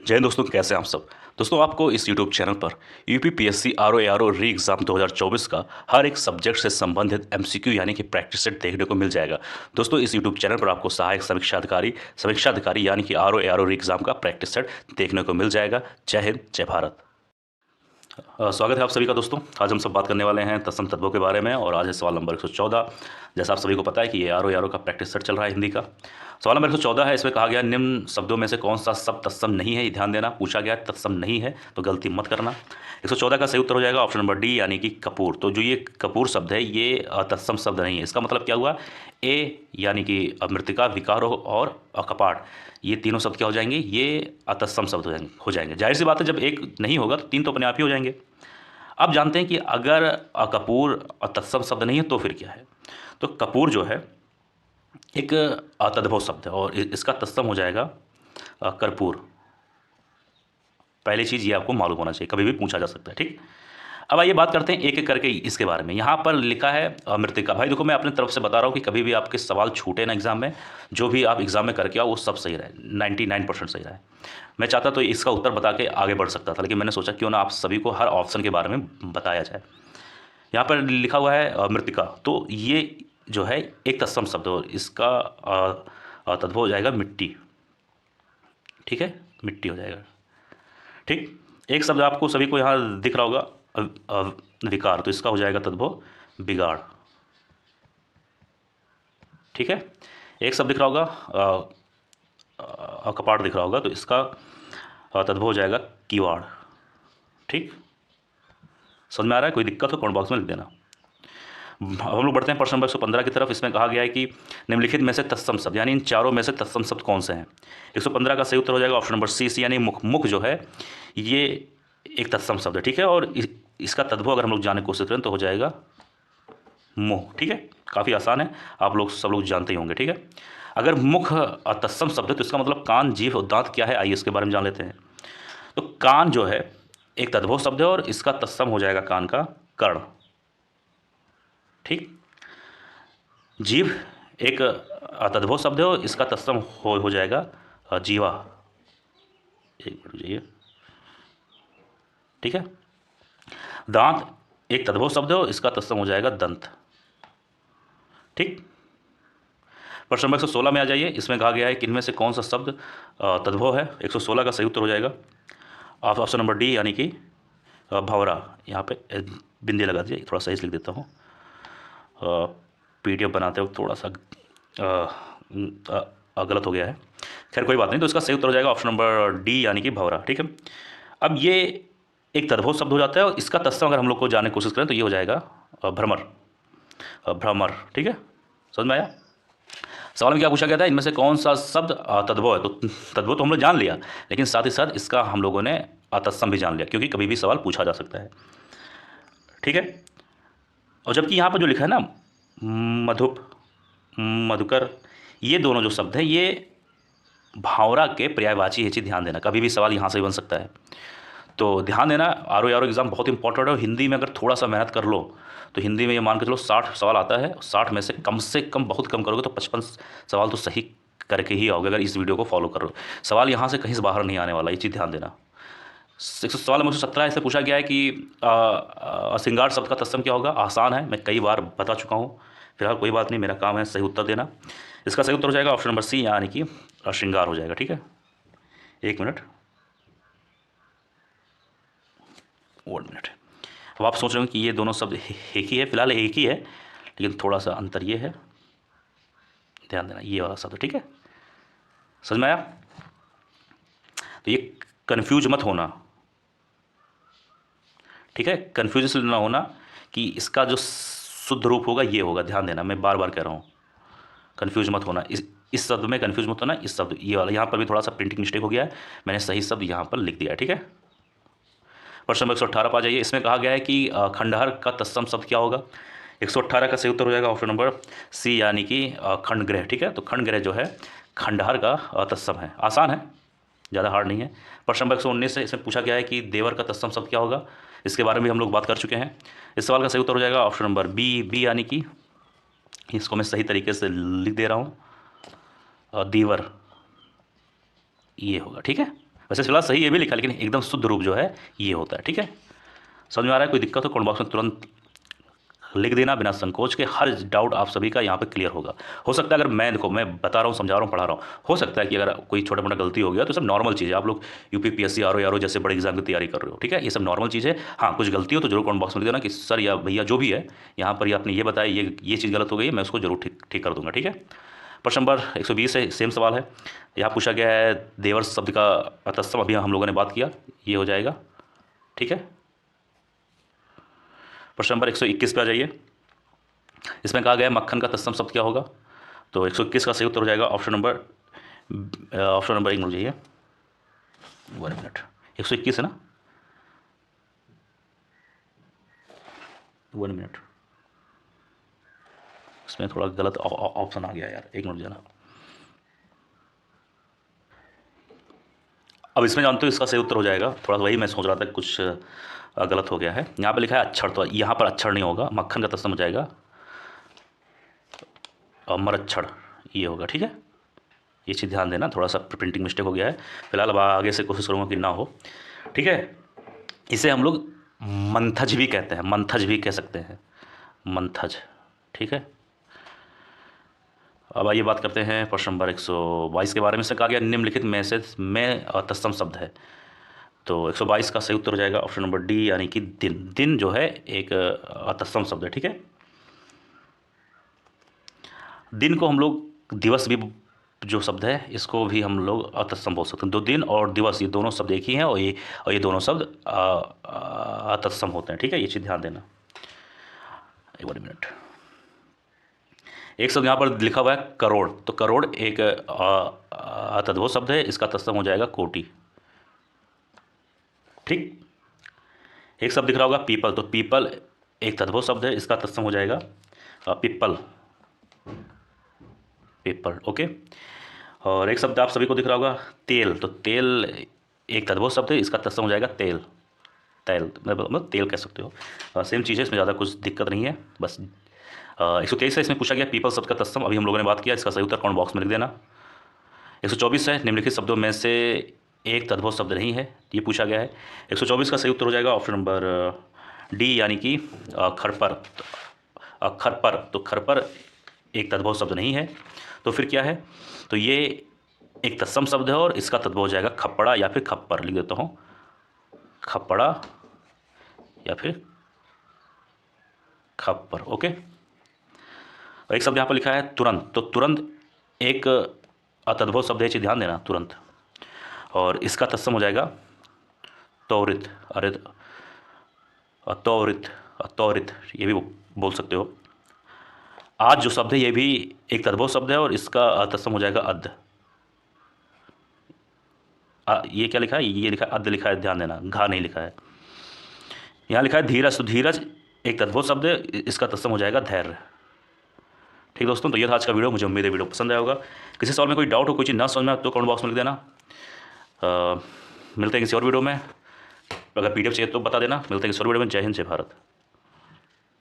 जय हिंद दोस्तों, कैसे हैं आप सब। दोस्तों, आपको इस YouTube चैनल पर यूपीपीएससी आरओ री एग्ज़ाम 2024 का हर एक सब्जेक्ट से संबंधित एमसीक्यू यानी कि प्रैक्टिस सेट देखने को मिल जाएगा। दोस्तों, इस YouTube चैनल पर आपको सहायक समीक्षा अधिकारी यानी कि आरओ री एग्ज़ाम का प्रैक्टिस सेट देखने को मिल जाएगा। जय हिंद, जय भारत। स्वागत है आप सभी का दोस्तों। आज हम सब बात करने वाले हैं तत्सम तत्वों के बारे में और आज है सवाल नंबर 114। जैसा आप सभी को पता है कि ये आरओ का प्रैक्टिस सेट चल रहा है हिंदी का। सवाल नंबर 114 है। इसमें कहा गया निम्न शब्दों में से कौन सा शब्द तत्सम नहीं है, ये ध्यान देना। पूछा गया तत्सम नहीं है तो गलती मत करना। 114 का सही उत्तर हो जाएगा ऑप्शन नंबर डी यानी कि कपूर। तो जो ये कपूर शब्द है ये तत्सम शब्द नहीं है। इसका मतलब क्या हुआ, ए यानी कि मृतिका, विकारो और कपाट, ये तीनों शब्द क्या हो जाएंगे, ये अतत्सम शब्द हो जाएंगे। जाहिर सी बात है, जब एक नहीं होगा तो तीन तो अपने आप ही हो जाएंगे। अब जानते हैं कि अगर कपूर तत्सम शब्द नहीं है तो फिर क्या है। तो कपूर जो है एक तद्भव शब्द है और इसका तत्सम हो जाएगा कर्पूर। पहली चीज़ ये आपको मालूम होना चाहिए, कभी भी पूछा जा सकता है। ठीक, अब आइए बात करते हैं एक एक करके इसके बारे में। यहाँ पर लिखा है मृतिका। भाई देखो, मैं अपनी तरफ से बता रहा हूँ कि कभी भी आपके सवाल छूटे ना एग्जाम में, जो भी आप एग्जाम में करके आओ वो सब सही रहे, 99% सही रहे। मैं चाहता तो इसका उत्तर बता के आगे बढ़ सकता था, लेकिन मैंने सोचा क्यों ना आप सभी को हर ऑप्शन के बारे में बताया जाए। यहाँ पर लिखा हुआ है मृतिका, तो ये जो है एक तत्सम शब्द और इसका तद्भव हो जाएगा मिट्टी। ठीक है, मिट्टी हो जाएगा। ठीक, एक शब्द आपको सभी को यहाँ दिख रहा होगा विकार, तो इसका हो जाएगा तद्भव बिगाड़। ठीक है, एक शब्द दिख रहा होगा कपाट दिख रहा होगा, तो इसका तद्भव हो जाएगा कीवाड़। ठीक, समझ में आ रहा है? कोई दिक्कत हो कमेंट बॉक्स में लिख देना। अब हम लोग बढ़ते हैं प्रश्न नंबर 115 की तरफ। इसमें कहा गया है कि निम्नलिखित में से तत्सम शब्द यानी इन चारों में से तत्सम शब्द कौन से हैं। 115 का सही उत्तर हो जाएगा ऑप्शन नंबर सी यानी मुख। मुख जो है ये एक तत्सम शब्द है। ठीक है, और इसका तद्भव अगर हम लोग जानने की कोशिश करें तो हो जाएगा मुँह। ठीक है, काफ़ी आसान है, आप लोग सब लोग जानते ही होंगे। ठीक है, अगर मुख तत्सम शब्द है तो इसका मतलब कान, जीभ और दांत क्या है, आइए इसके बारे में जान लेते हैं। तो कान जो है एक तद्भव शब्द है और इसका तत्सम हो जाएगा कान का कर्ण। ठीक, जीभ एक तद्भव शब्द है और इसका तत्सम हो जाएगा जीवा। एक मिनट रुकिए। ठीक है, दांत एक तद्भव शब्द है और इसका तत्सम हो जाएगा दंत। ठीक, प्रश्न नंबर 116 में आ जाइए। इसमें कहा गया है कि इनमें से कौन सा शब्द तद्भव है। 116 का सही उत्तर हो जाएगा आप ऑप्शन नंबर डी यानी कि भंवरा। यहाँ पे बिंदी लगा दीजिए, थोड़ा सही से लिख देता हूँ। पीडीएफ बनाते वक्त थोड़ा सा गलत हो गया है, खैर कोई बात नहीं। तो इसका सही उत्तर हो जाएगा ऑप्शन नंबर डी यानी कि भंवरा। ठीक है, अब ये एक तद्भव शब्द हो जाता है और इसका तत्सम अगर हम लोग को जानने की कोशिश करें तो ये हो जाएगा भ्रमर। भ्रमर। ठीक है, समझ में आया? सवाल में क्या पूछा गया था, इनमें से कौन सा शब्द तद्भव है। तो तद्भव तो हम लोग जान लिया, लेकिन साथ ही साथ इसका हम लोगों ने तत्सम भी जान लिया, क्योंकि कभी भी सवाल पूछा जा सकता है। ठीक है, और जबकि यहाँ पर जो लिखा है ना मधुप, मधुकर, ये दोनों जो शब्द हैं ये भावरा के पर्यायवाची है। चीज़ ध्यान देना, कभी भी सवाल यहाँ से भी बन सकता है, तो ध्यान देना। आरओ एग्ज़ाम बहुत इंपॉर्टेंट है। हिंदी में अगर थोड़ा सा मेहनत कर लो तो हिंदी में ये मान के चलो 60 सवाल आता है, 60 में से कम बहुत कम करोगे तो 55 सवाल तो सही करके ही आओगे, अगर इस वीडियो को फॉलो करो। सवाल यहाँ से कहीं से बाहर नहीं आने वाला, ये चीज़ ध्यान देना। सवाल नंबर 117 ऐसे पूछा गया है कि श्रृंगार शब्द का तत्सम क्या होगा। आसान है, मैं कई बार बता चुका हूँ, फिलहाल कोई बात नहीं, मेरा काम है सही उत्तर देना। इसका सही उत्तर हो जाएगा ऑप्शन नंबर सी यानी कि श्रृंगार हो जाएगा। ठीक है, एक मिनट, 1 मिनट। अब आप सोच रहे हो कि ये दोनों शब्द एक ही है, फिलहाल एक ही है, लेकिन थोड़ा सा अंतर ये है, ध्यान देना, ये वाला शब्द। ठीक है, समझ में आया? तो ये कंफ्यूज मत होना। ठीक है, कंफ्यूज ना होना कि इसका जो शुद्ध रूप होगा ये होगा, ध्यान देना, मैं बार बार कह रहा हूँ, कंफ्यूज मत होना। इस शब्द में कंफ्यूज मत होना, इस शब्द ये वाला। यहाँ पर भी थोड़ा सा प्रिंटिंग मिस्टेक हो गया है, मैंने सही शब्द यहाँ पर लिख दिया है। ठीक है, प्रश्न नंबर 118 पर आ जाइए। इसमें कहा गया है कि खंडहर का तत्सम शब्द क्या होगा। 118 का सही उत्तर हो जाएगा ऑप्शन नंबर सी यानी कि खंडगृह। ठीक है, तो खंडगृह जो है खंडहर का तत्सम है। आसान है, ज़्यादा हार्ड नहीं है। प्रश्न नंबर 119 है। इसमें पूछा गया है कि देवर का तत्सम शब्द क्या होगा। इसके बारे में हम लोग बात कर चुके हैं। इस सवाल का सही उत्तर हो जाएगा ऑप्शन नंबर बी यानी कि, इसको मैं सही तरीके से लिख दे रहा हूँ, दीवर, ये होगा। ठीक है, वैसे फिलहाल सही ये भी लिखा है, लेकिन एकदम शुद्ध रूप जो है ये होता है। ठीक है, समझ में आ रहा है? कोई दिक्कत हो कमेंट बॉक्स में तुरंत लिख देना बिना संकोच के। हर डाउट आप सभी का यहाँ पे क्लियर होगा। हो सकता है अगर मैं देखो मैं बता रहा हूँ, समझा रहा हूँ, पढ़ा रहा हूँ, हो सकता है कि अगर कोई छोटा मोटा गलती हो गया तो सब नॉर्मल चीज़ है। आप लोग यूपीपीएससी आरओ जैसे बड़े एग्जाम की तैयारी कर रहे हो, ठीक है, ये सब नॉर्मल चीज़ है। हाँ, कुछ गलती हो तो जरूर कमेंट बॉक्स में लिख देना कि सर या भैया जो भी है यहाँ पर, ये आपने ये बताया, ये चीज़ गलत हो गई है, मैं उसको जरूर ठीक कर दूंगा। ठीक है, प्रश्न नंबर 120 है, सेम सवाल है। यहाँ पूछा गया है देवर शब्द का तत्सम, अभी हम लोगों ने बात किया, ये हो जाएगा। ठीक है, प्रश्न नंबर 121 पे आ जाइए। इसमें कहा गया है मक्खन का तत्सम शब्द क्या होगा? तो 121 का सही उत्तर हो जाएगा ऑप्शन नंबर 1 मिल जाइए, 1 मिनट, 121 है ना, 1 मिनट, इसमें थोड़ा गलत ऑप्शन आ गया यार, 1 मिनट जाना। अब इसमें जानते हो इसका सही उत्तर हो जाएगा, थोड़ा सा वही मैं सोच रहा था कुछ गलत हो गया है। यहाँ पे लिखा है अक्षर, तो यहाँ पर अक्षर नहीं होगा, मक्खन का तत्सम हो जाएगा मरच्छर, ये होगा। ठीक है, ये चीज़ ध्यान देना, थोड़ा सा प्रिंटिंग मिस्टेक हो गया है। फिलहाल अब आगे से कोशिश करूँगा कि ना हो। ठीक है, इसे हम लोग मंथज भी कहते हैं, मंथज भी कह सकते हैं, मंथज। ठीक है, अब आइए बात करते हैं प्रश्न नंबर 122 के बारे में। से कहा गया निम्नलिखित में से में तत्सम शब्द है। तो 122 का सही उत्तर हो जाएगा ऑप्शन नंबर डी, यानी कि दिन। दिन जो है एक तत्सम शब्द है। ठीक है, दिन को हम लोग दिवस भी, जो शब्द है इसको भी हम लोग अतत्सम बोल सकते हैं। दो दिन और दिवस ये दोनों शब्द एक ही हैं, और ये दोनों शब्द अतत्सम होते हैं। ठीक है, ये चीज़ ध्यान देना। एक बार मिनट, एक शब्द यहाँ पर लिखा हुआ है करोड़, तो करोड़ एक तद्भव शब्द है, इसका तत्सम हो जाएगा कोटि। ठीक, एक शब्द दिख रहा होगा पीपल, तो पीपल एक तद्भव शब्द है, इसका तत्सम हो जाएगा पिप्पल, पेपर। ओके, और एक शब्द आप सभी को दिख रहा होगा तेल, तो तेल एक तद्भव शब्द है, इसका तत्सम हो जाएगा तेल, तेल मतलब तेल कह सकते हो। सेम चीज़ है, इसमें ज़्यादा कुछ दिक्कत नहीं है। बस 123 है, इसमें पूछा गया पीपल शब्द का तत्सम, अभी हम लोगों ने बात किया, इसका सही उत्तर कमेंट बॉक्स में लिख देना। 124 है निम्नलिखित शब्दों में से एक तद्भव शब्द नहीं है, ये पूछा गया है। 124 का सही उत्तर हो जाएगा ऑप्शन नंबर डी, यानी कि खरपर। खरपर, तो खरपर एक तद्भव शब्द नहीं है, तो फिर क्या है? तो ये एक तत्सम शब्द है और इसका तद्भव हो जाएगा खप्पड़ा या फिर खप्पर, लिख देता हूँ, खप्पड़ा या फिर खप्पर। ओके, और एक शब्द यहाँ पर लिखा है तुरंत, तो तुरंत एक तद्भव शब्द है, ध्यान देना, तुरंत, और इसका तत्सम हो जाएगा त्वरित, अरे त्वरित, त्वरित ये भी बोल सकते हो। आज जो शब्द है ये भी एक तद्भव शब्द है और इसका तत्सम हो जाएगा अद्ध। ये क्या लिखा है? ये लिखा है अद्ध, लिखा है, ध्यान देना, घा नहीं लिखा है। यहाँ लिखा है धीरज, तो धीरज एक तद्भव शब्द है, इसका तत्सम हो जाएगा धैर्य। ठीक दोस्तों, तो ये था आज का वीडियो, मुझे उम्मीद है वीडियो पसंद आया होगा। किसी सवाल में कोई डाउट हो, कोई चीज़ ना समझ में तो कमेंट बॉक्स में लिख देना। मिलते हैं किसी और वीडियो में, अगर PDF चाहिए तो बता देना। मिलते हैं किसी और वीडियो में। जय हिंद, जय भारत।